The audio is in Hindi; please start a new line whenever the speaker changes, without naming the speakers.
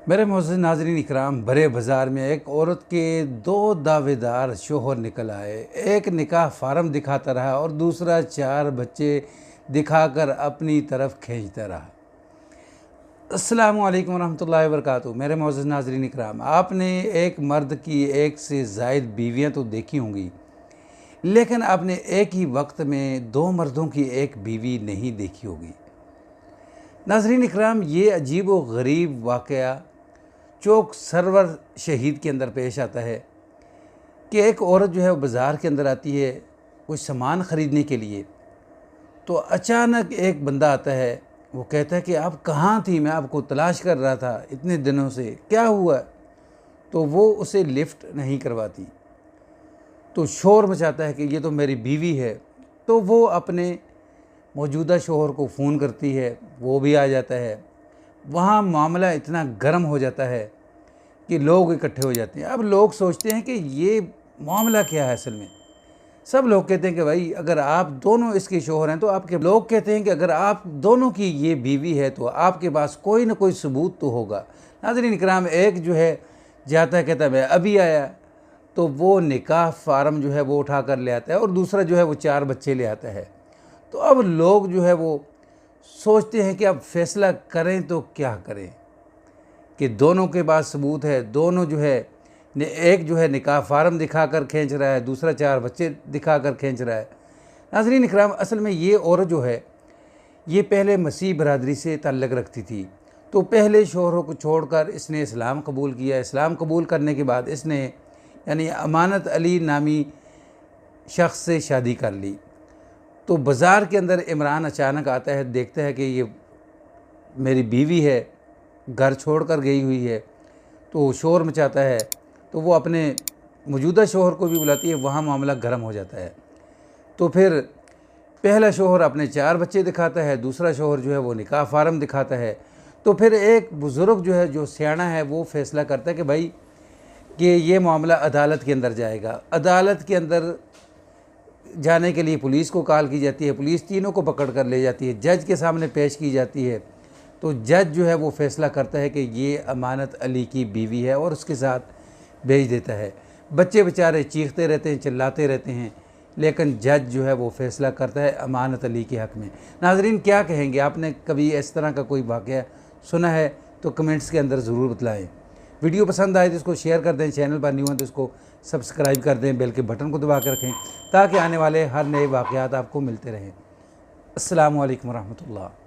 मेरे मोअज़्ज़ज़ नाज़रीन इकराम, बड़े बाज़ार में एक औरत के दो दावेदार शोहर निकल आए। एक निकाह फार्म दिखाता रहा और दूसरा 4 बच्चे दिखाकर अपनी तरफ खींचता रहा। अस्सलामु अलैकुम वरहमतुल्लाहि वबरकातुहू। मेरे मोअज़्ज़ज़ नाज़रीन इकराम, आपने एक मर्द की एक से ज़ायद बीवियाँ तो देखी होंगी, लेकिन आपने एक ही वक्त में 2 मर्दों की एक बीवी नहीं देखी होगी। नाज़रीन इकराम, ये अजीब व गरीब वाक़या चौक सरवर शहीद के अंदर पेश आता है कि एक औरत जो है वो बाज़ार के अंदर आती है कुछ सामान ख़रीदने के लिए। तो अचानक एक बंदा आता है, वो कहता है कि आप कहाँ थी, मैं आपको तलाश कर रहा था इतने दिनों से, क्या हुआ? तो वो उसे लिफ्ट नहीं करवाती, तो शोर मचाता है कि ये तो मेरी बीवी है। तो वो अपने मौजूदा शोहर को फ़ोन करती है, वो भी आ जाता है। वहाँ मामला इतना गर्म हो जाता है कि लोग इकट्ठे हो जाते हैं। अब लोग सोचते हैं कि ये मामला क्या है असल में। सब लोग कहते हैं कि भाई अगर आप दोनों इसके शोहर हैं तो आपके, लोग कहते हैं कि अगर आप दोनों की ये बीवी है तो आपके पास कोई ना कोई सबूत तो होगा। नाज़रीन इकराम, एक जो है जाता है, कहता है मैं अभी आया, तो वो निकाह फार्म जो है वो उठा कर ले आता है और दूसरा जो है वो 4 बच्चे ले आता है। तो अब लोग जो है वो सोचते हैं कि अब फ़ैसला करें तो क्या करें, कि दोनों के पास सबूत है, दोनों जो है एक जो है निकाह फार्म दिखाकर खींच रहा है, दूसरा 4 बच्चे दिखाकर खींच रहा है। नाज़रीन इकराम, असल में ये औरत जो है ये पहले मसीह बरादरी से ताल्लुक़ रखती थी। तो पहले शोहरों को छोड़कर इसने इस्लाम कबूल किया। इस्लाम कबूल करने के बाद इसने यानी अमानत अली नामी शख्स से शादी कर ली। तो बाज़ार के अंदर इमरान अचानक आता है, देखता है कि ये मेरी बीवी है, घर छोड़कर गई हुई है, तो शोर मचाता है। तो वो अपने मौजूदा शोहर को भी बुलाती है, वहाँ मामला गर्म हो जाता है। तो फिर पहला शोहर अपने 4 बच्चे दिखाता है, दूसरा शोहर जो है वो निकाह फार्म दिखाता है। तो फिर एक बुज़ुर्ग जो है, जो सियाना है, वो फ़ैसला करता है कि भाई कि ये मामला अदालत के अंदर जाएगा। अदालत के अंदर जाने के लिए पुलिस को कॉल की जाती है, पुलिस तीनों को पकड़ कर ले जाती है, जज के सामने पेश की जाती है। तो जज जो है वो फ़ैसला करता है कि ये अमानत अली की बीवी है और उसके साथ भेज देता है। बच्चे बेचारे चीखते रहते हैं, चिल्लाते रहते हैं, लेकिन जज जो है वो फ़ैसला करता है अमानत अली के हक़ में। नाज़रीन, क्या कहेंगे? आपने कभी इस तरह का कोई वाक़या सुना है तो कमेंट्स के अंदर ज़रूर बतलाएँ। वीडियो पसंद आए तो इसको शेयर कर दें, चैनल पर न्यू हैं तो इसको सब्सक्राइब कर दें, बेल के बटन को दबा कर रखें ताकि आने वाले हर नए वाक़यात आपको मिलते रहें। अस्सलामु अलैकुम वरहमतुल्लाह।